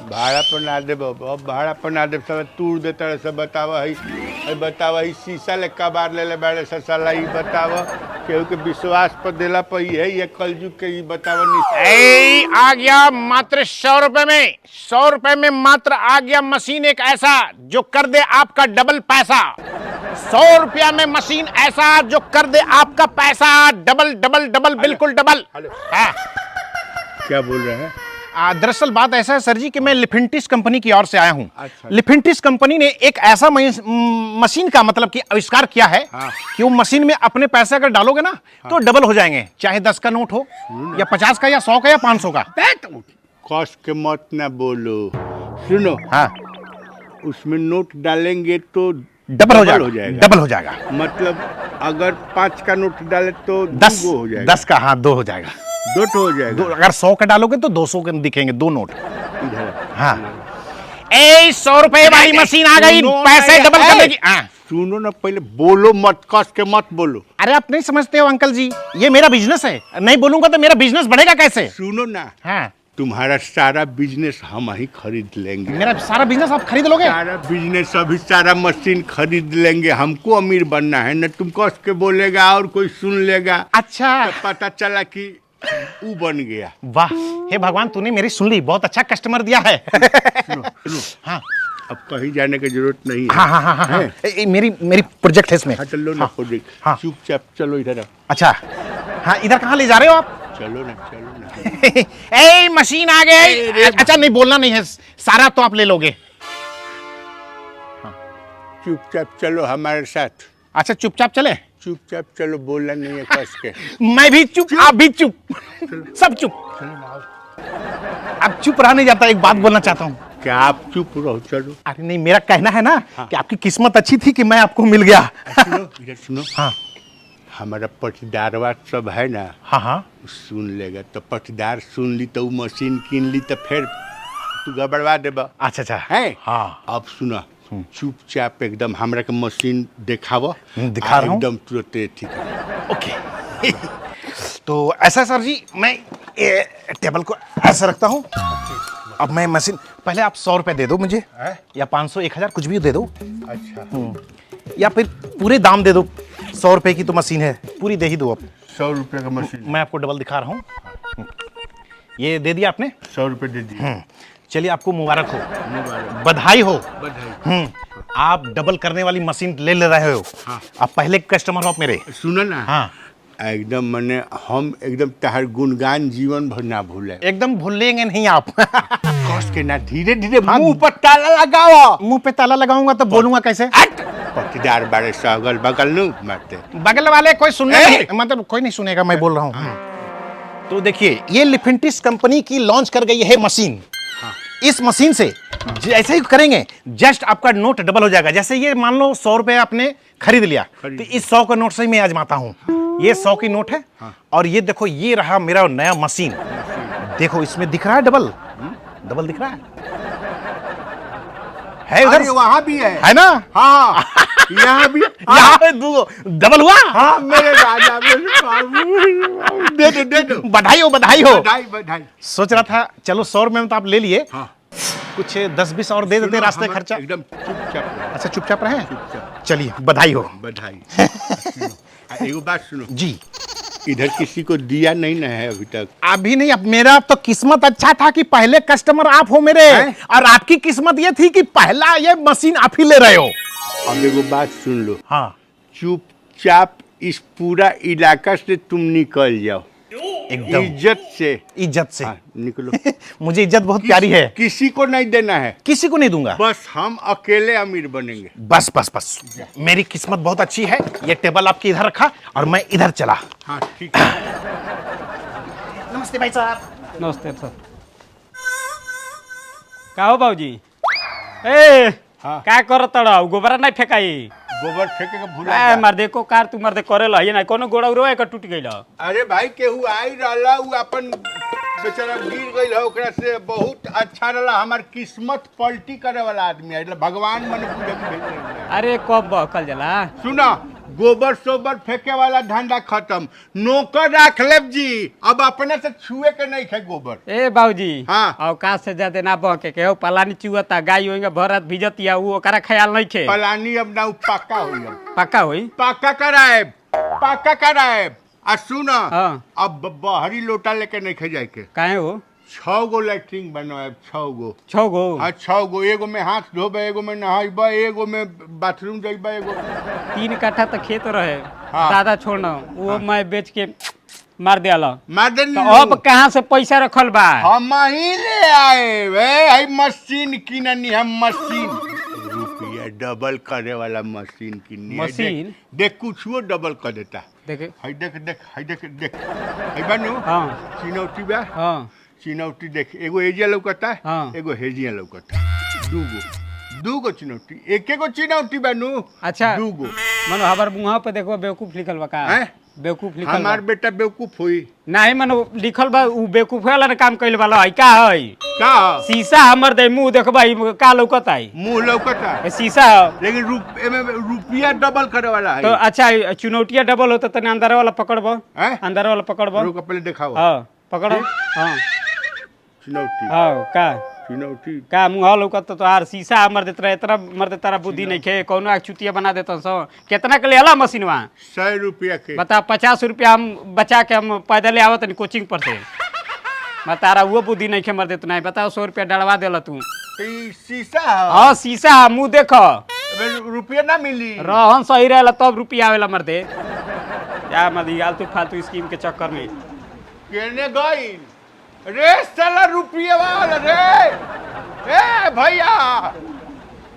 भाड़ा पर ना दे बाबा, भाड़ा पर ना दे सब तूड़ देता रहे सब बतावा है बतावा है शीशा ले कबार ले ले बड़े ससाला ही बतावा केहू के विश्वास पर देला पर ये कलयुग के ही बतावा नहीं। आ गया मात्र 100 रुपए में, 100 रुपए में मात्र आ गया मशीन एक ऐसा जो कर दे आपका डबल पैसा। 100 रुपया में मशीन ऐसा जो कर दे आपका पैसा डबल डबल डबल बिल्कुल डबल। हाँ। क्या बोल रहे हैं? दरअसल बात ऐसा है सर जी कि मैं लिफिंटिस कंपनी की ओर से आया हूँ। अच्छा। लिफिंटिस कंपनी ने एक ऐसा मशीन का मतलब कि आविष्कार किया है। हाँ। कि वो मशीन में अपने पैसे अगर डालोगे ना तो डबल हो जाएंगे, चाहे 10 का नोट हो या 50 का या 100 का या 500 का। कस के मत ना बोलो, सुनो। हाँ, उसमें नोट डालेंगे तो डबल हो जाएगा, डबल हो जाएगा। मतलब अगर 5 का नोट डाले तो 10 हो जाएगा, 10 का हाँ 2 हो जाएगा, 2 हो जाएगा। अगर 100 का डालोगे तो 200 के दिखेंगे 2 नोट। इधर हाँ 100 रुपए वाली मशीन आ गई पैसे डबल करने की। हाँ सुनो ना, पहले बोलो मत, कस के मत बोलो। अरे आप नहीं समझते हो अंकल जी, ये मेरा बिजनेस है, नहीं बोलूंगा तो मेरा बिजनेस बढ़ेगा कैसे। सुनो ना, हाँ तुम्हारा सारा बिजनेस हम ही खरीद लेंगे। मेरा सारा बिजनेस आप खरीद लोगे? सारा बिजनेस अभी सारा मशीन खरीद लेंगे। हमको अमीर बनना है ना, तुम कस के बोलेगा और कोई सुन लेगा। अच्छा तो पता चला कि वो बन गया। वाह हे भगवान, तूने मेरी सुन ली, बहुत अच्छा कस्टमर दिया है। सुनो हाँ अब कहीं जाने की जरूरत नहीं है। हाँ हाँ हाँ हाँ, हाँ। मेरी प्रोजेक्ट है इसमें। हाँ चलो ना प्रोजेक्ट। हाँ। चुपचाप चलो इधर आओ। अच्छा हाँ, इधर कहाँ ले जा रहे हो आप? चलो ना ए मशीन आ गई। अच्छा नहीं बोलना नहीं है, सारा तो आप ले लोगे। चुपचाप चलो हमारे साथ। अच्छा चुपचाप चले? चुपचाप चलो, बोलना नहीं है कस के। मैं भी चुप, आप भी चुप, सब चुप। अब चुप रहा नहीं जाता, एक बात बोलना चाहता हूँ। क्या आप चुप रहो, चलो। अरे नहीं, मेरा कहना है ना कि आपकी किस्मत अच्छी थी कि मैं आपको मिल गया। सुनो इधर सुनो। हाँ हमारा पटदारवा सब है ना, हाँ हाँ सुन लेगा तो पटदार सुन ली तो मशीन कीन ली तो फिर तू गड़बड़वा देबा। अच्छा अच्छा है। हाँ अब सुना, चुपचाप एकदम हमरा के मशीन दिखावा। दिखा रहा हूँ। एकदम तुरंत ठीक है। ओके। तो ऐसा सर जी, मैं टेबल को ऐसा रखता हूँ। अब मैं मशीन, पहले आप 100 रुपए दे दो मुझे, या 500 1000 कुछ भी दे दो। अच्छा या फिर पूरे दाम दे दो। 100 रुपए की तो मशीन है, पूरी दे ही दो। अब 100 रुपये का मशीन। मैं आपको डबल दिखा रहा हूँ। ये दे दिया आपने? 100 रुपये दे दिए। चलिए आपको मुबारक हो, बधाई हो। बधाई। आप डबल करने वाली मशीन ले रहे हो। हाँ। आप पहले कस्टमर हो आप मेरे। सुनो ना। हाँ एकदम मने हम एकदम तहर गुणगान जीवन भर ना भूले। एकदम भूलेंगे नहीं आप। कस के ना, धीरे धीरे मुंह पर ताला लगाओ। मुंह पे ताला लगाऊंगा तो बोलूंगा कैसे? पट्टीदार बारे से अगल बगल न मारते। बगल वाले कोई सुनने नहीं, मतलब कोई नहीं सुनेगा, मैं बोल रहा हूँ। तो देखिए, ये लिफिंटिस कंपनी की लॉन्च कर गई है मशीन। इस मशीन से ऐसे ही करेंगे, जस्ट आपका नोट डबल हो जाएगा। जैसे ये मान लो 100 रुपए आपने खरीद लिया, तो इस 100 का नोट से ही मैं आजमाता हूँ। ये 100 की नोट है। और ये देखो, ये रहा मेरा नया मशीन। देखो इसमें दिख रहा है डबल, डबल दिख रहा है उधर? वहाँ भी है ना? हाँ यहाँ भी। यहाँ पे डबल हुआ। हाँ मेरे राजा, मेरे बाबू। दे दो। बधाई हो, बधाई हो। बधाई। सोच रहा था चलो 100 रुपए में तो आप ले लिए। हाँ। कुछ 10-20 और दे देते रास्ते खर्चा। एकदम चुपचाप। अच्छा चुपचाप रहे। चुपचाप। चलिए बधाई हो। बधाई। एगो बात सुनो जी। इधर किसी को दिया नहीं ना है अभी तक? अभी नहीं। अब मेरा तो किस्मत अच्छा था कि पहले कस्टमर आप हो मेरे, और आपकी किस्मत ये थी कि पहला ये मशीन आप ही ले रहे हो। अब एगो बात सुन लो। हाँ चुपचाप इस पूरा इलाका से तुम निकल जाओ, एकदम इज्जत से। इज्जत से। हाँ, निकलो। मुझे इज्जत बहुत प्यारी है। किसी को नहीं देना है, किसी को नहीं दूंगा। बस हम अकेले अमीर बनेंगे। बस बस बस, मेरी किस्मत बहुत अच्छी है। ये टेबल आपके इधर रखा और मैं इधर चला। हाँ ठीक है। नमस्ते भाई साहब। नमस्ते सर। का हो बाबूजी? ए हाँ। का करत तड़ा? गोबरा नहीं फेकाई? गोबर फेंके के भूला ए जा। मार देखो कार तू मार दे करेला ये ना कोनो गोड़ा उरो एक टूट गइल। अरे भाई केहू आई रहला, उ अपन बेचारा गिर गइल है, ओकरा से बहुत अच्छा रहला। हमार किस्मत पलटी करे वाला आदमी है, भगवान मन पूजा के भेज रहे। अरे कब बहकल जला? सुना, गोबर सोबर फेंके वाला धंधा खत्म, नौकर रख लेब जी, अब अपने से छुए के नहीं खे गोबर। ए बाबूजी हाँ। अवकाश से ज्यादा ना बहके के हो पलानी चुअता गाय होएगा भरत भिजतिया वो ओकरा ख्याल नहीं खे। पलानी अब ना पक्का हुई, पक्का होई पक्का कराए। आ सुन हाँ। अब बाहरी लोटा लेके नहीं खे जाए के, काहे हो 6 गो लैट्रिन बनवाए, 6 गो। 6 गो। हाँ 6 गो, एगो में हाथ धोबे, एगो में नहाइबा, एगो में बाथरूम जाइबा, एगो 3 कट्ठा तो खेत रहे हाँ। दादा छोड़ना वो मैं बेच के मार दिया। मार दे तो अब कहाँ से पैसा रखल बा? हम ही ले आए वे, है मशीन किननी, हम मशीन रुपया डबल करे वाला मशीन किनी। मशीन? देख कुछो डबल कर देता। देखे देख है बानू। हाँ चिनौटी बा, हाँ चिनौटी देख, एगो एजिया लौकता है, हाँ। एगो हेजिया लौकता है, दूगो चिनौटी, एकेगो चिनौटी बानू। अच्छा दूगो मनो हमार मुँह पे देखो बेवकूफ लिखल बा का? हैं? बेवकूफ लिखल हमार बा। बेटा बेवकूफ हुई नहीं मनो लिखल बा उ बेवकूफ वाला ने काम कइल वाला है का है? का शीशा हमर दे मुंह देखबा का लौकत है? मुंह लौकता है, शीशा लेकिन एमे रुपया डबल करे वाला है। तो अच्छा चुनौतिया डबल होता तने अंदर वाला पकड़बो, हैं? अंदर वाला पकड़बो। रुको पहले दिखाओ। हां पकड़ो। हां चिनौटी हां का चिनौटी का मुंह लौकत तो यार शीशा हमर देत रहे इतना मर दे तारा बुद्धि नहीं खे कोनो एक चुतिया बना देता सो कितना के लेला मशीनवा? 100 रुपया के। बता 50 रुपया हम बचा के हम पैदल आवत नहीं कोचिंग पर से। मैं तारा वो बुद्धि नहीं खे मर देत नहीं बताओ 100 रुपया डलवा देला तू। ई शीशा है। हाँ शीशा मुंह देखो रुपया ना मिली। रहन सही रहेला तब रुपया आवेला मर दे क्या मत आलतू फालतू स्कीम के चक्कर में। केने गई रे साला रुपया वाला रे, ए भैया